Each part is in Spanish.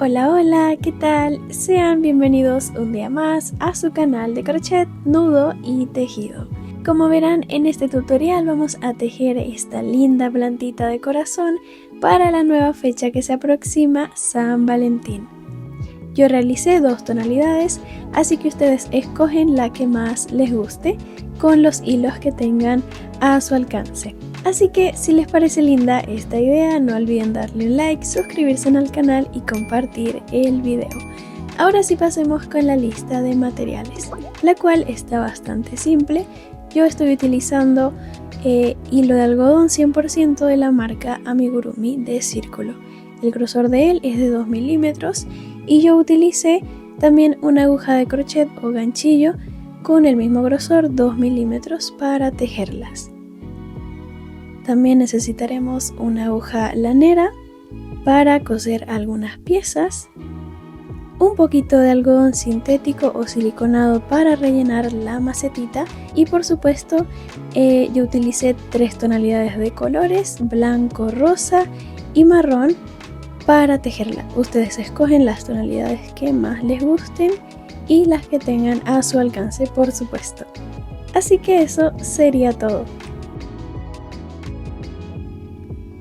Hola, hola, ¿qué tal? Sean bienvenidos un día más a su canal de crochet, nudo y tejido. Como verán, en este tutorial vamos a tejer esta linda plantita de corazón para la nueva fecha que se aproxima, San Valentín. Yo realicé 2 tonalidades, así que ustedes escogen la que más les guste con los hilos que tengan a su alcance. Así que si les parece linda esta idea, no olviden darle un like, suscribirse al canal y compartir el video. Ahora sí pasemos con la lista de materiales, la cual está bastante simple. Yo estoy utilizando hilo de algodón 100% de la marca Amigurumi de círculo. El grosor de él es de 2 milímetros y yo utilicé también una aguja de crochet o ganchillo con el mismo grosor, 2 milímetros, para tejerlas. También necesitaremos una aguja lanera para coser algunas piezas, un poquito de algodón sintético o siliconado para rellenar la macetita y por supuesto yo utilicé 3 tonalidades de colores, blanco, rosa y marrón para tejerla. Ustedes escogen las tonalidades que más les gusten y las que tengan a su alcance, por supuesto. Así que eso sería todo.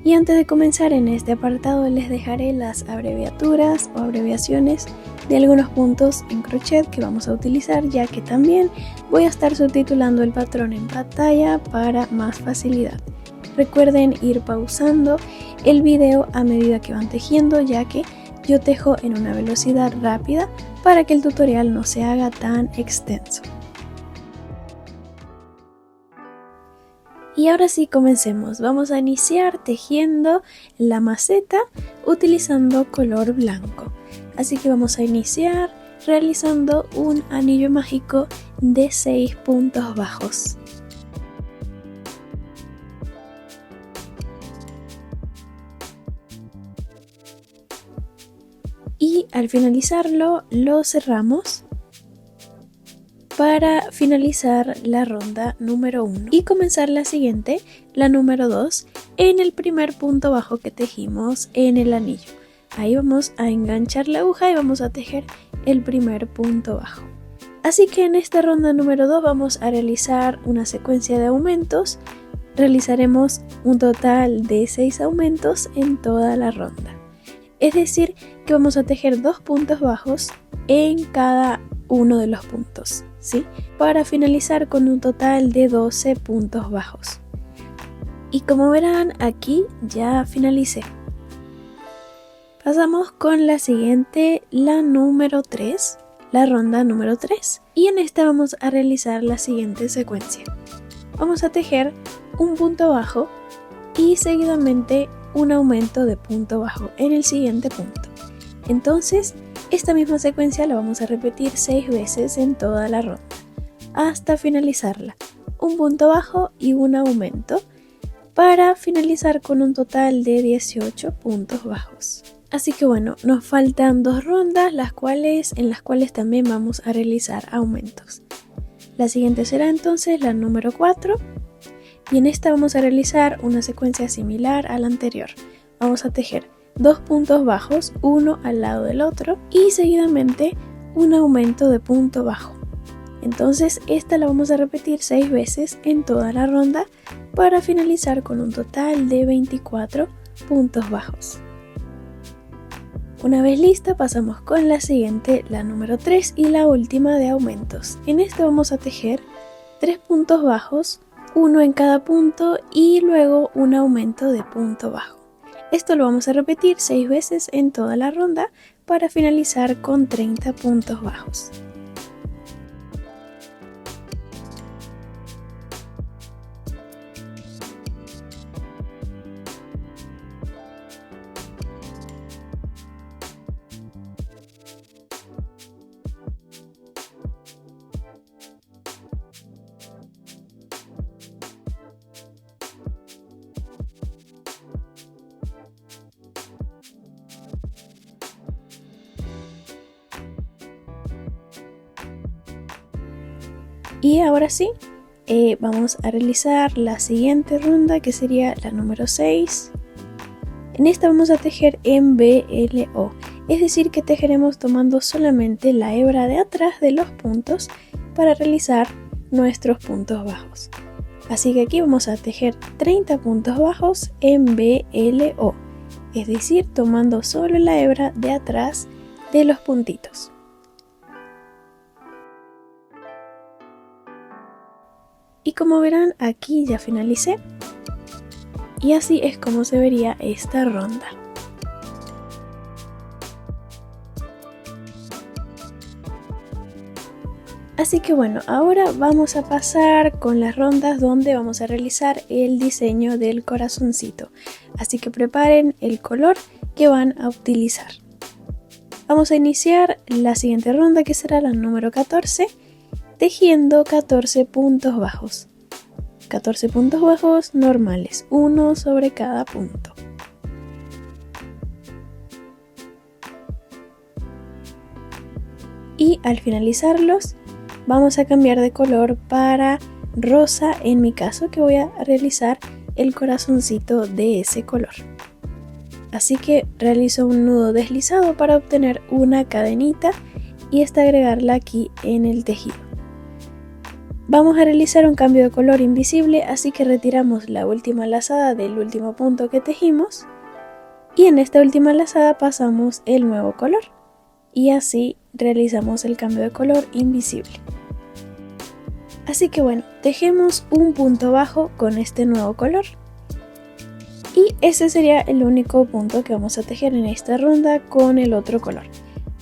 Y antes de comenzar en este apartado les dejaré las abreviaturas o abreviaciones de algunos puntos en crochet que vamos a utilizar, ya que también voy a estar subtitulando el patrón en pantalla para más facilidad. Recuerden ir pausando el video a medida que van tejiendo, ya que yo tejo en una velocidad rápida para que el tutorial no se haga tan extenso. Y ahora sí, comencemos. Vamos a iniciar tejiendo la maceta utilizando color blanco. Así que vamos a iniciar realizando un anillo mágico de 6 puntos bajos. Y al finalizarlo lo cerramos para finalizar la ronda número 1 y comenzar la siguiente, la número 2, en el primer punto bajo que tejimos en el anillo. Ahí vamos a enganchar la aguja y vamos a tejer el primer punto bajo. Así que en esta ronda número 2 vamos a realizar una secuencia de aumentos. Realizaremos un total de 6 aumentos en toda la ronda. Es decir, que vamos a tejer 2 puntos bajos en cada uno de los puntos, ¿sí? Para finalizar con un total de 12 puntos bajos. Y como verán, aquí ya finalicé. Pasamos con la siguiente, la número 3, la ronda número 3. Y en esta vamos a realizar la siguiente secuencia. Vamos a tejer un punto bajo y seguidamente un aumento de punto bajo en el siguiente punto. Entonces, esta misma secuencia la vamos a repetir 6 veces en toda la ronda, hasta finalizarla. Un punto bajo y un aumento, para finalizar con un total de 18 puntos bajos. Así que bueno, nos faltan 2 rondas, en las cuales también vamos a realizar aumentos. La siguiente será entonces la número 4, y en esta vamos a realizar una secuencia similar a la anterior. Vamos a tejer 2 puntos bajos, uno al lado del otro, y seguidamente un aumento de punto bajo. Entonces esta la vamos a repetir 6 veces en toda la ronda para finalizar con un total de 24 puntos bajos. Una vez lista, pasamos con la siguiente, la número 3 y la última de aumentos. En esta vamos a tejer 3 puntos bajos, uno en cada punto y luego un aumento de punto bajo. Esto lo vamos a repetir 6 veces en toda la ronda para finalizar con 30 puntos bajos. Y ahora sí, vamos a realizar la siguiente ronda, que sería la número 6. En esta vamos a tejer en BLO. es decir que tejeremos tomando solamente la hebra de atrás de los puntos para realizar nuestros puntos bajos. Así que aquí vamos a tejer 30 puntos bajos en BLO, es decir, tomando solo la hebra de atrás de los puntitos. Y como verán, aquí ya finalicé. Y así es como se vería esta ronda. Así que bueno, ahora vamos a pasar con las rondas donde vamos a realizar el diseño del corazoncito. Así que preparen el color que van a utilizar. Vamos a iniciar la siguiente ronda, que será la número 14, tejiendo 14 puntos bajos. 14 puntos bajos normales, uno sobre cada punto. Y al finalizarlos, vamos a cambiar de color para rosa, en mi caso, que voy a realizar el corazoncito de ese color. Así que realizo un nudo deslizado para obtener una cadenita y esta agregarla aquí en el tejido. Vamos a realizar un cambio de color invisible, así que retiramos la última lazada del último punto que tejimos y en esta última lazada pasamos el nuevo color y así realizamos el cambio de color invisible. Así que bueno, tejemos un punto bajo con este nuevo color y ese sería el único punto que vamos a tejer en esta ronda con el otro color.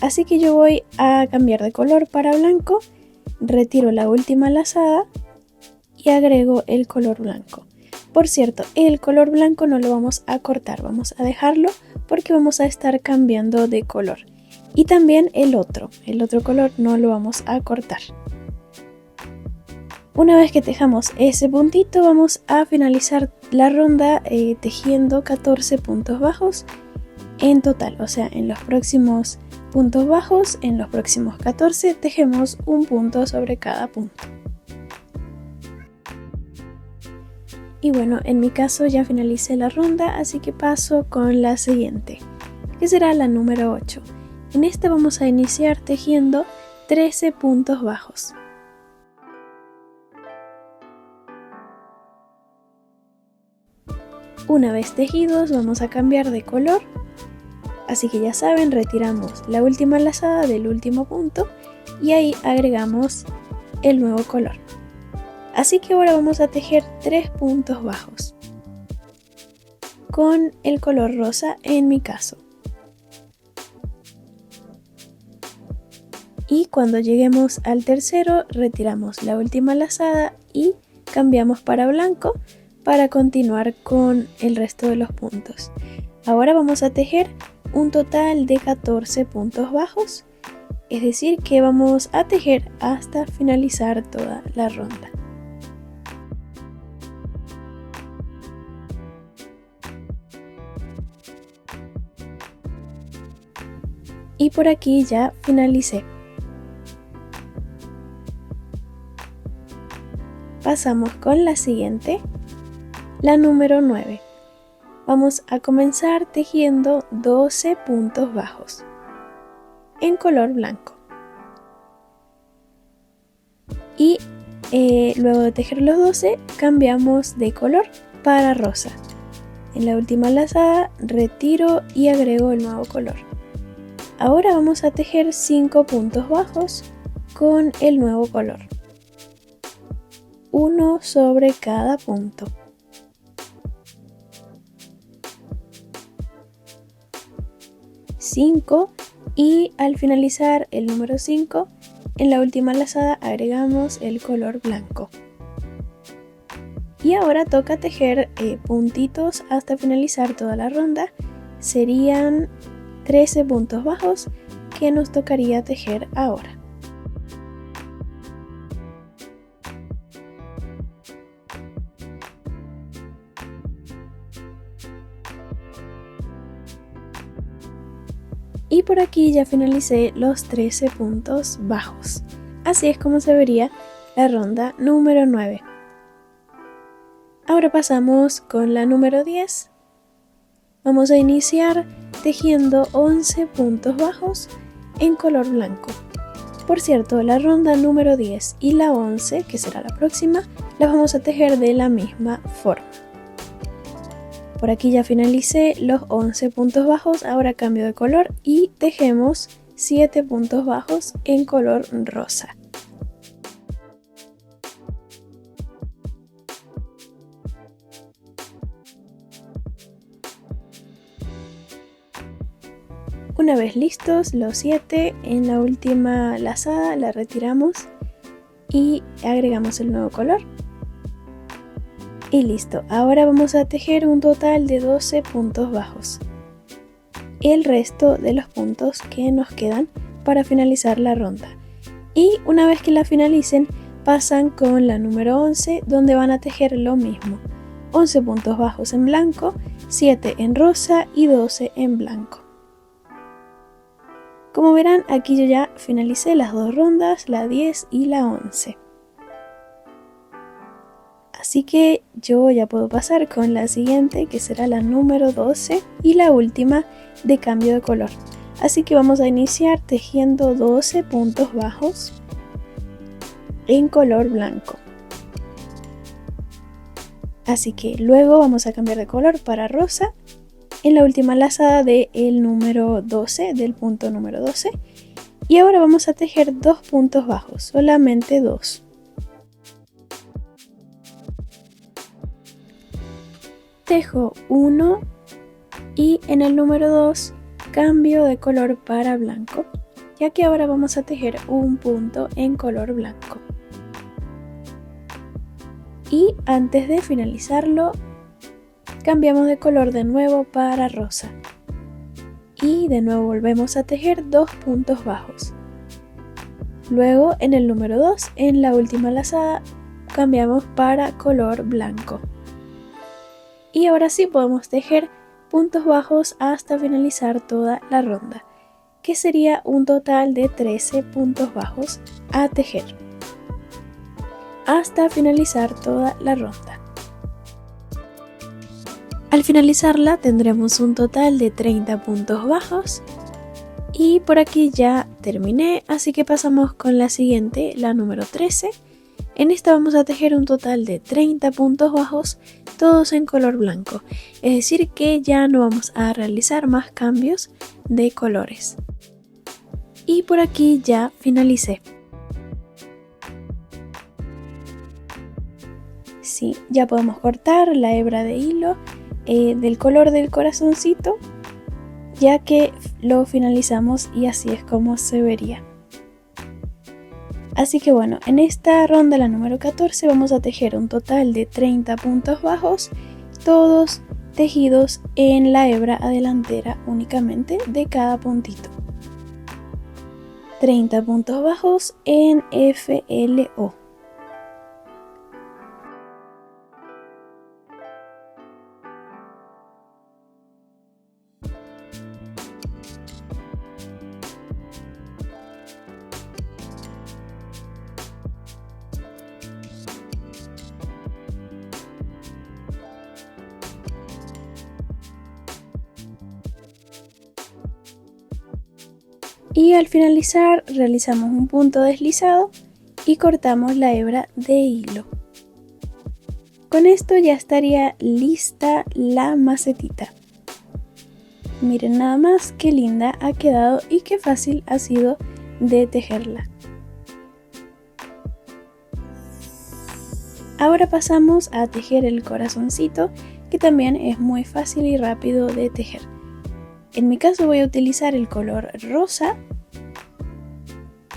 Así que yo voy a cambiar de color para blanco, retiro la última lazada y agrego el color blanco. Por cierto, el color blanco no lo vamos a cortar, vamos a dejarlo porque vamos a estar cambiando de color. Y también el otro color no lo vamos a cortar. Una vez que tejamos ese puntito, vamos a finalizar la ronda tejiendo 14 puntos bajos en total. O sea, en los próximos puntos bajos, en los próximos 14, tejemos un punto sobre cada punto. Y bueno, en mi caso ya finalicé la ronda, así que paso con la siguiente, que será la número 8. En esta vamos a iniciar tejiendo 13 puntos bajos. Una vez tejidos vamos a cambiar de color, así que ya saben, retiramos la última lazada del último punto y ahí agregamos el nuevo color. Así que ahora vamos a tejer 3 puntos bajos con el color rosa en mi caso. Y cuando lleguemos al tercero retiramos la última lazada y cambiamos para blanco para continuar con el resto de los puntos. Ahora vamos a tejer un total de 14 puntos bajos, es decir que vamos a tejer hasta finalizar toda la ronda. Y por aquí ya finalicé. Pasamos con la siguiente, la número 9. Vamos a comenzar tejiendo 12 puntos bajos en color blanco. Y luego de tejer los 12 cambiamos de color para rosa. En la última lazada retiro y agrego el nuevo color. Ahora vamos a tejer 5 puntos bajos con el nuevo color. Uno sobre cada punto. Y al finalizar el número 5, en la última lazada agregamos el color blanco. Y ahora toca tejer puntitos hasta finalizar toda la ronda. Serían 13 puntos bajos que nos tocaría tejer ahora. Y por aquí ya finalicé los 13 puntos bajos. Así es como se vería la ronda número 9. Ahora pasamos con la número 10. Vamos a iniciar tejiendo 11 puntos bajos en color blanco. Por cierto, la ronda número 10 y la 11, que será la próxima, las vamos a tejer de la misma forma. Por aquí ya finalicé los 11 puntos bajos, ahora cambio de color y tejemos 7 puntos bajos en color rosa. Una vez listos los 7, en la última lazada la retiramos y agregamos el nuevo color. Y listo, ahora vamos a tejer un total de 12 puntos bajos. El resto de los puntos que nos quedan para finalizar la ronda. Y una vez que la finalicen, pasan con la número 11, donde van a tejer lo mismo. 11 puntos bajos en blanco, 7 en rosa y 12 en blanco. Como verán, aquí yo ya finalicé las dos rondas, la 10 y la 11. Así que yo ya puedo pasar con la siguiente, que será la número 12 y la última de cambio de color. Así que vamos a iniciar tejiendo 12 puntos bajos en color blanco. Así que luego vamos a cambiar de color para rosa en la última lazada del número 12, del punto número 12. Y ahora vamos a tejer 2 puntos bajos, solamente 2. Tejo 1 y en el número 2 cambio de color para blanco, ya que ahora vamos a tejer un punto en color blanco. Y antes de finalizarlo, cambiamos de color de nuevo para rosa. Y de nuevo volvemos a tejer 2 puntos bajos. Luego en el número 2, en la última lazada, cambiamos para color blanco. Y ahora sí podemos tejer puntos bajos hasta finalizar toda la ronda, que sería un total de 13 puntos bajos a tejer hasta finalizar toda la ronda. Al finalizarla tendremos un total de 30 puntos bajos y por aquí ya terminé, así que pasamos con la siguiente, la número 13. En esta vamos a tejer un total de 30 puntos bajos, todos en color blanco, es decir que ya no vamos a realizar más cambios de colores. Y por aquí ya finalicé. Sí, ya podemos cortar la hebra de hilo del color del corazoncito, ya que lo finalizamos y así es como se vería. Así que bueno, en esta ronda, la número 14, vamos a tejer un total de 30 puntos bajos, todos tejidos en la hebra adelantera únicamente de cada puntito. 30 puntos bajos en FLO. Y al finalizar realizamos un punto deslizado y cortamos la hebra de hilo. Con esto ya estaría lista la macetita. Miren nada más qué linda ha quedado y qué fácil ha sido de tejerla. Ahora pasamos a tejer el corazoncito, que también es muy fácil y rápido de tejer. En mi caso voy a utilizar el color rosa,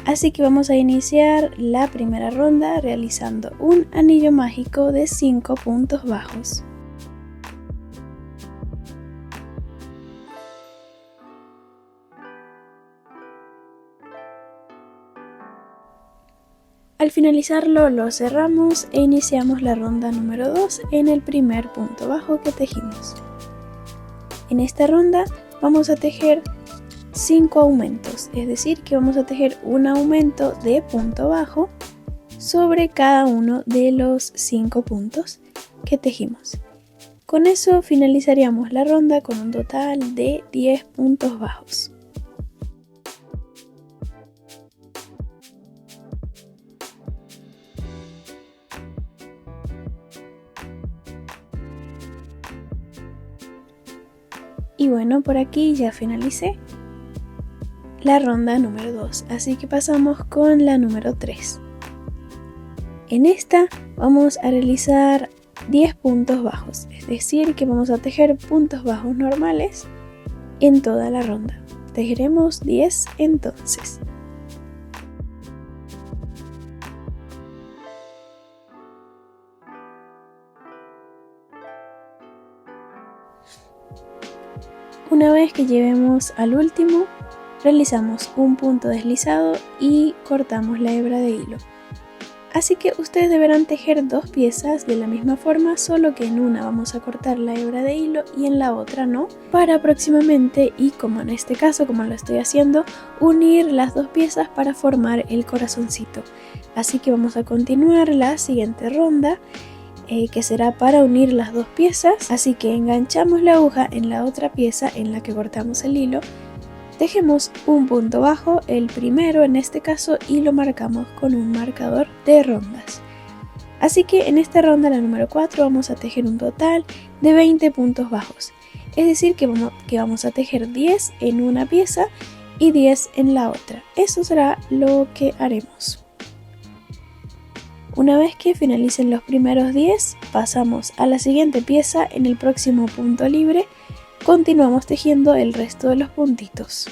así que vamos a iniciar la primera ronda realizando un anillo mágico de 5 puntos bajos. Al finalizarlo lo cerramos e iniciamos la ronda número 2 en el primer punto bajo que tejimos. En esta ronda vamos a tejer 5 aumentos, es decir que vamos a tejer un aumento de punto bajo sobre cada uno de los 5 puntos que tejimos. Con eso finalizaríamos la ronda con un total de 10 puntos bajos. Y bueno, por aquí ya finalicé la ronda número 2, así que pasamos con la número 3. En esta vamos a realizar 10 puntos bajos, es decir que vamos a tejer puntos bajos normales en toda la ronda. Tejeremos 10 entonces. Una vez que lleguemos al último, realizamos un punto deslizado y cortamos la hebra de hilo. Así que ustedes deberán tejer dos piezas de la misma forma, solo que en una vamos a cortar la hebra de hilo y en la otra no, para próximamente, y como en este caso, como lo estoy haciendo, unir las dos piezas para formar el corazoncito. Así que vamos a continuar la siguiente ronda, que será para unir las dos piezas. Así que enganchamos la aguja en la otra pieza en la que cortamos el hilo. Tejemos un punto bajo, el primero en este caso, y lo marcamos con un marcador de rondas. Así que en esta ronda, la número 4, vamos a tejer un total de 20 puntos bajos. Es decir que vamos a tejer 10 en una pieza y 10 en la otra. Eso será lo que haremos. Una vez que finalicen los primeros 10, pasamos a la siguiente pieza. En el próximo punto libre continuamos tejiendo el resto de los puntitos.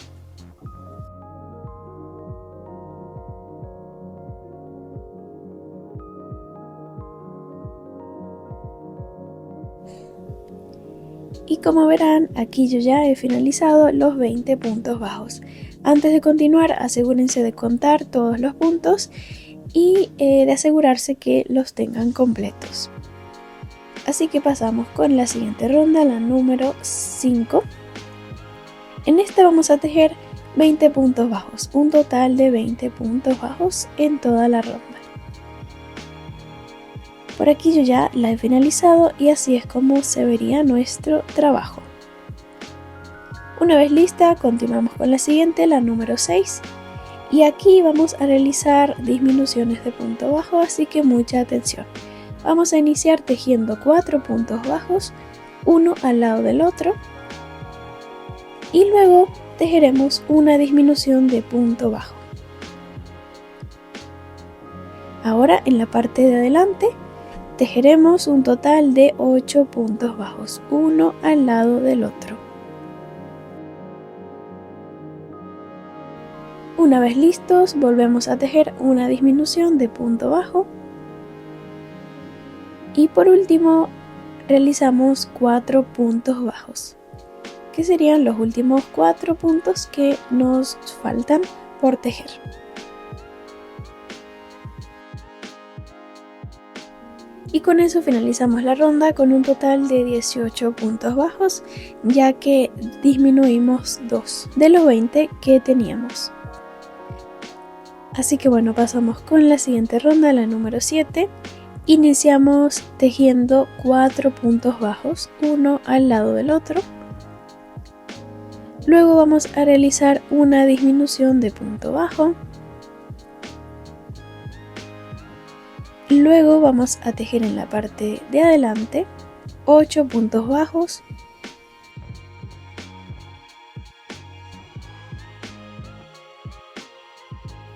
Y como verán, aquí yo ya he finalizado los 20 puntos bajos. Antes de continuar, asegúrense de contar todos los puntos y de asegurarse que los tengan completos. Así que pasamos con la siguiente ronda, la número 5. En esta vamos a tejer 20 puntos bajos, un total de 20 puntos bajos en toda la ronda. Por aquí yo ya la he finalizado y así es como se vería nuestro trabajo. Una vez lista, continuamos con la siguiente, la número 6. Y aquí vamos a realizar disminuciones de punto bajo, así que mucha atención. Vamos a iniciar tejiendo 4 puntos bajos, uno al lado del otro, y luego tejeremos una disminución de punto bajo. Ahora en la parte de adelante tejeremos un total de 8 puntos bajos, uno al lado del otro. Una vez listos, volvemos a tejer una disminución de punto bajo. Y por último, realizamos 4 puntos bajos, que serían los últimos 4 puntos que nos faltan por tejer. Y con eso finalizamos la ronda con un total de 18 puntos bajos, ya que disminuimos 2 de los 20 que teníamos. Así que bueno, pasamos con la siguiente ronda, la número 7. Iniciamos tejiendo 4 puntos bajos, uno al lado del otro. Luego vamos a realizar una disminución de punto bajo. Luego vamos a tejer en la parte de adelante 8 puntos bajos.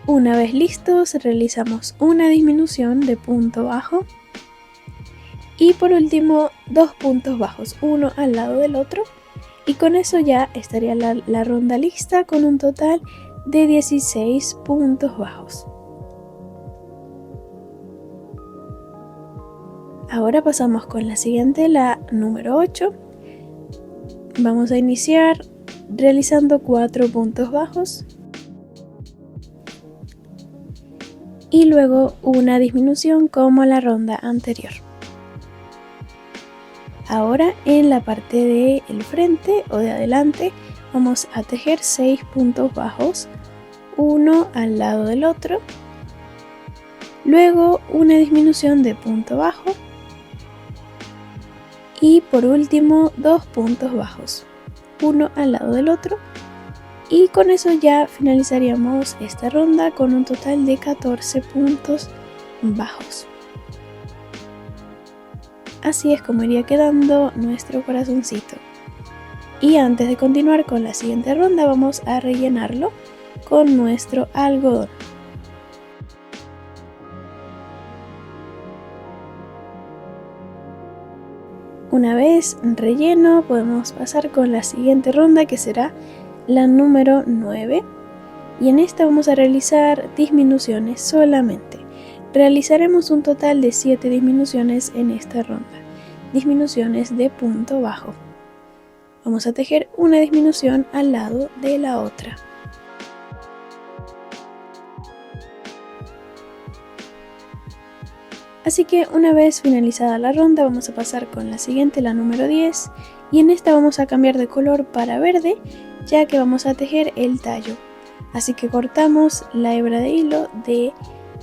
Una vez listos, realizamos una disminución de punto bajo y por último 2 puntos bajos, uno al lado del otro, y con eso ya estaría la ronda lista con un total de 16 puntos bajos. Ahora pasamos con la siguiente, la número 8. Vamos a iniciar realizando 4 puntos bajos. Y luego una disminución como la ronda anterior. Ahora en la parte del frente o de adelante vamos a tejer 6 puntos bajos, uno al lado del otro. Luego una disminución de punto bajo y por último 2 puntos bajos, uno al lado del otro. Y con eso ya finalizaríamos esta ronda con un total de 14 puntos bajos. Así es como iría quedando nuestro corazoncito. Y antes de continuar con la siguiente ronda vamos a rellenarlo con nuestro algodón. Una vez relleno podemos pasar con la siguiente ronda, que será la número 9, y en esta vamos a realizar disminuciones solamente. Realizaremos un total de 7 disminuciones en esta ronda, disminuciones de punto bajo. Vamos a tejer una disminución al lado de la otra. Así que una vez finalizada la ronda vamos a pasar con la siguiente, la número 10, y en esta vamos a cambiar de color para verde, ya que vamos a tejer el tallo. Así que cortamos la hebra de hilo de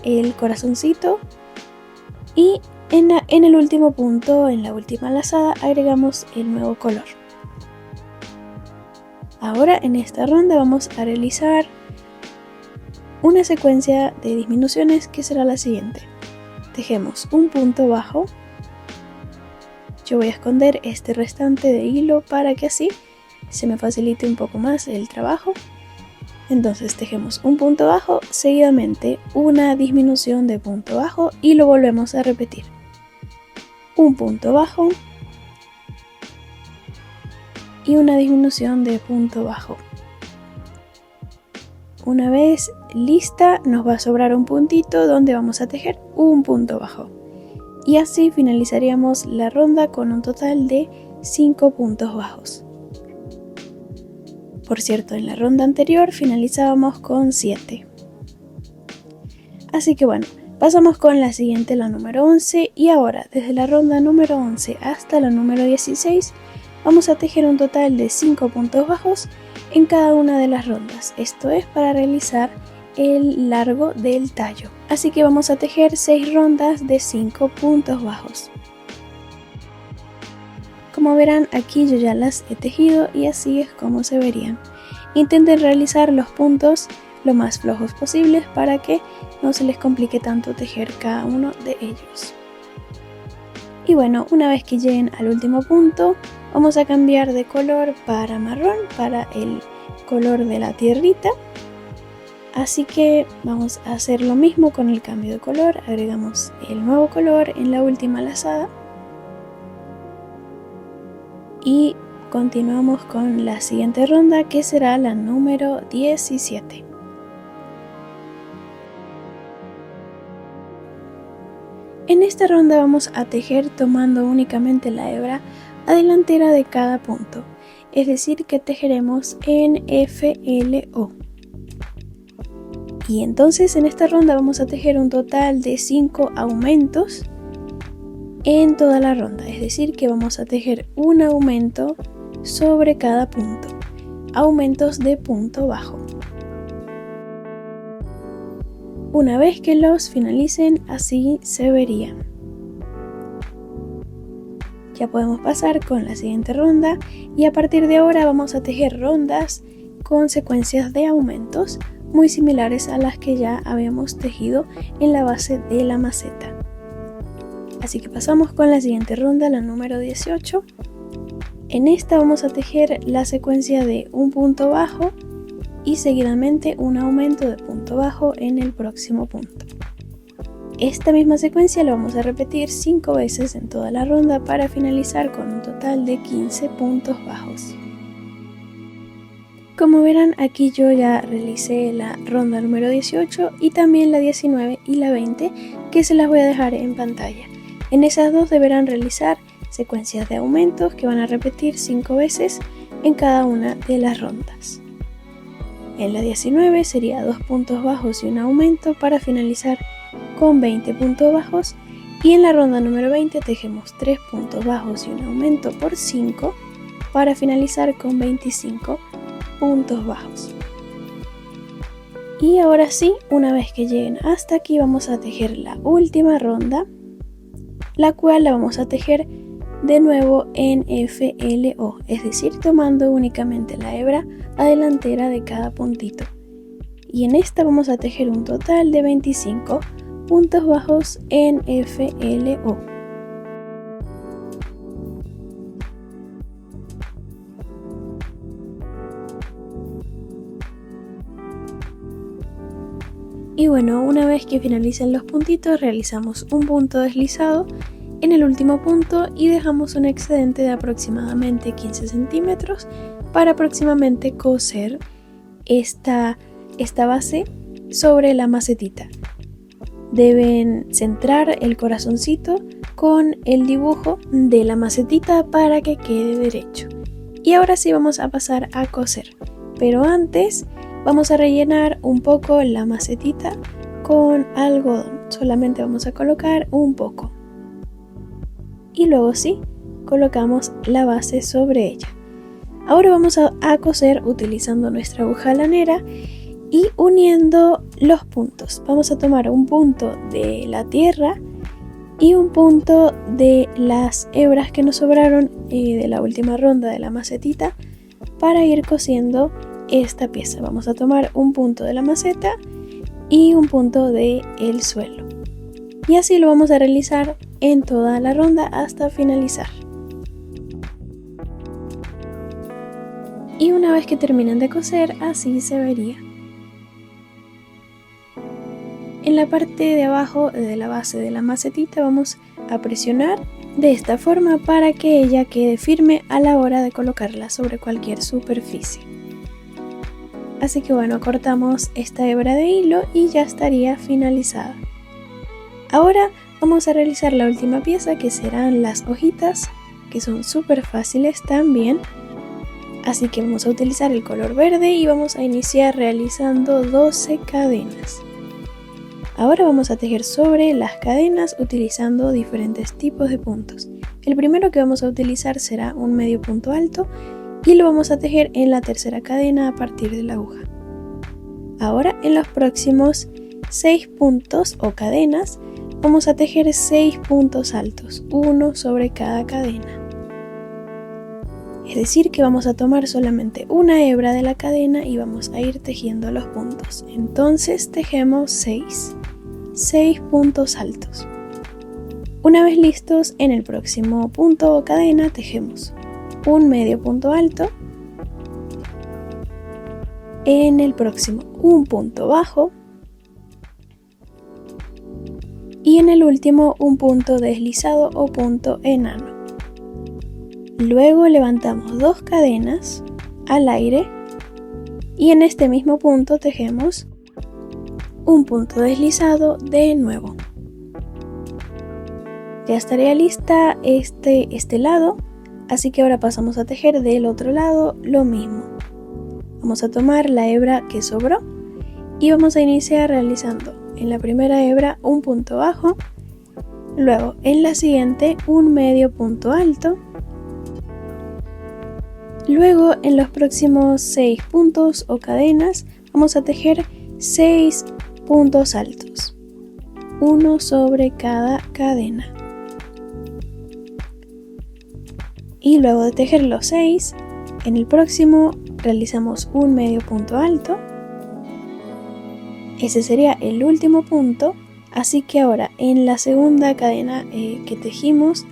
el corazoncito y en el último punto, en la última lazada, agregamos el nuevo color. Ahora en esta ronda vamos a realizar una secuencia de disminuciones que será la siguiente. Tejemos un punto bajo. Yo voy a esconder este restante de hilo para que así se me facilite un poco más el trabajo. Entonces tejemos un punto bajo, seguidamente una disminución de punto bajo y lo volvemos a repetir. Un punto bajo y una disminución de punto bajo. Una vez lista nos va a sobrar un puntito donde vamos a tejer un punto bajo. Y así finalizaríamos la ronda con un total de 5 puntos bajos. Por cierto, en la ronda anterior finalizábamos con 7. Así que bueno, pasamos con la siguiente, la número 11, y ahora desde la ronda número 11 hasta la número 16 vamos a tejer un total de 5 puntos bajos en cada una de las rondas. Esto es para realizar el largo del tallo. Así que vamos a tejer 6 rondas de 5 puntos bajos. Como verán, aquí yo ya las he tejido y así es como se verían. Intenten realizar los puntos lo más flojos posibles para que no se les complique tanto tejer cada uno de ellos. Y bueno, una vez que lleguen al último punto, vamos a cambiar de color para marrón, para el color de la tierrita. Así que vamos a hacer lo mismo con el cambio de color. Agregamos el nuevo color en la última lazada. Y continuamos con la siguiente ronda, que será la número 17. En esta ronda vamos a tejer tomando únicamente la hebra adelantera de cada punto, es decir que tejeremos en FLO. Y entonces en esta ronda vamos a tejer un total de 5 aumentos en toda la ronda, es decir que vamos a tejer un aumento sobre cada punto, aumentos de punto bajo. Una vez que los finalicen, así se verían. Ya podemos pasar con la siguiente ronda y a partir de ahora vamos a tejer rondas con secuencias de aumentos muy similares a las que ya habíamos tejido en la base de la maceta. Así que pasamos con la siguiente ronda, la número 18. En esta vamos a tejer la secuencia de un punto bajo y seguidamente un aumento de punto bajo en el próximo punto. Esta misma secuencia la vamos a repetir 5 veces en toda la ronda para finalizar con un total de 15 puntos bajos. Como verán, aquí yo ya realicé la ronda número 18 y también la 19 y la 20, que se las voy a dejar en pantalla. En esas dos deberán realizar secuencias de aumentos que van a repetir 5 veces en cada una de las rondas. En la 19 sería 2 puntos bajos y un aumento para finalizar con 20 puntos bajos, y en la ronda número 20 tejemos 3 puntos bajos y un aumento por 5 para finalizar con 25 puntos bajos. Y ahora sí, una vez que lleguen hasta aquí vamos a tejer la última ronda, la cual la vamos a tejer de nuevo en FLO, es decir, tomando únicamente la hebra adelantera de cada puntito. Y en esta vamos a tejer un total de 25 puntos bajos en FLO. Y bueno, una vez que finalicen los puntitos, realizamos un punto deslizado en el último punto y dejamos un excedente de aproximadamente 15 centímetros para aproximadamente coser esta base sobre la macetita. Deben centrar el corazoncito con el dibujo de la macetita para que quede derecho. Y ahora sí vamos a pasar a coser, pero antes vamos a rellenar un poco la macetita con algodón. Solamente vamos a colocar un poco. Y luego sí, colocamos la base sobre ella. Ahora vamos a coser utilizando nuestra aguja lanera y uniendo los puntos. Vamos a tomar un punto de la tierra y un punto de las hebras que nos sobraron de la última ronda de la macetita para ir cosiendo esta pieza. Vamos a tomar un punto de la maceta y un punto del suelo. Y así lo vamos a realizar en toda la ronda hasta finalizar. Y una vez que terminen de coser, así se vería. En la parte de abajo de la base de la macetita vamos a presionar de esta forma para que ella quede firme a la hora de colocarla sobre cualquier superficie. Así que bueno, cortamos esta hebra de hilo y ya estaría finalizada. Ahora vamos a realizar la última pieza, que serán las hojitas, que son súper fáciles también. Así que vamos a utilizar el color verde y vamos a iniciar realizando 12 cadenas. Ahora vamos a tejer sobre las cadenas utilizando diferentes tipos de puntos. El primero que vamos a utilizar será un medio punto alto y lo vamos a tejer en la tercera cadena a partir de la aguja. Ahora en los próximos 6 puntos o cadenas vamos a tejer 6 puntos altos, uno sobre cada cadena. Es decir que vamos a tomar solamente una hebra de la cadena y vamos a ir tejiendo los puntos. Entonces tejemos 6 puntos altos. Una vez listos, en el próximo punto o cadena tejemos un medio punto alto, en el próximo un punto bajo y en el último un punto deslizado o punto enano. Luego levantamos 2 cadenas al aire y en este mismo punto tejemos un punto deslizado de nuevo. Ya estaría lista este lado, así que ahora pasamos a tejer del otro lado lo mismo. Vamos a tomar la hebra que sobró y vamos a iniciar realizando en la primera hebra un punto bajo, luego en la siguiente un medio punto alto, luego en los próximos 6 puntos o cadenas vamos a tejer 6 puntos altos, uno sobre cada cadena. Y luego de tejer los 6, en el próximo realizamos un medio punto alto. Ese sería el último punto, así que ahora en la segunda cadena que tejimos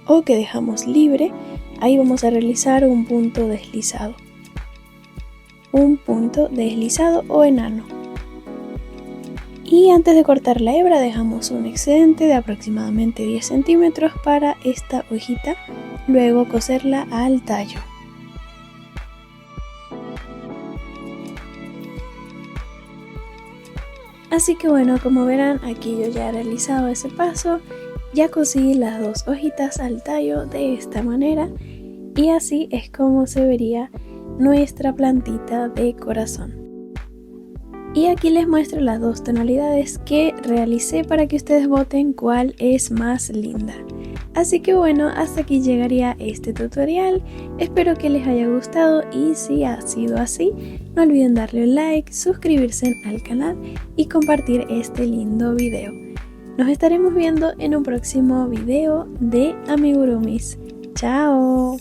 o que dejamos libre, ahí vamos a realizar un punto deslizado. Un punto deslizado o enano. Y antes de cortar la hebra dejamos un excedente de aproximadamente 10 centímetros para esta hojita, luego coserla al tallo. Así que bueno, como verán, aquí yo ya he realizado ese paso, ya cosí las 2 hojitas al tallo de esta manera y así es como se vería nuestra plantita de corazón. Y aquí les muestro las 2 tonalidades que realicé para que ustedes voten cuál es más linda. Así que bueno, hasta aquí llegaría este tutorial, espero que les haya gustado y si ha sido así, no olviden darle un like, suscribirse al canal y compartir este lindo video. Nos estaremos viendo en un próximo video de amigurumis. ¡Chao!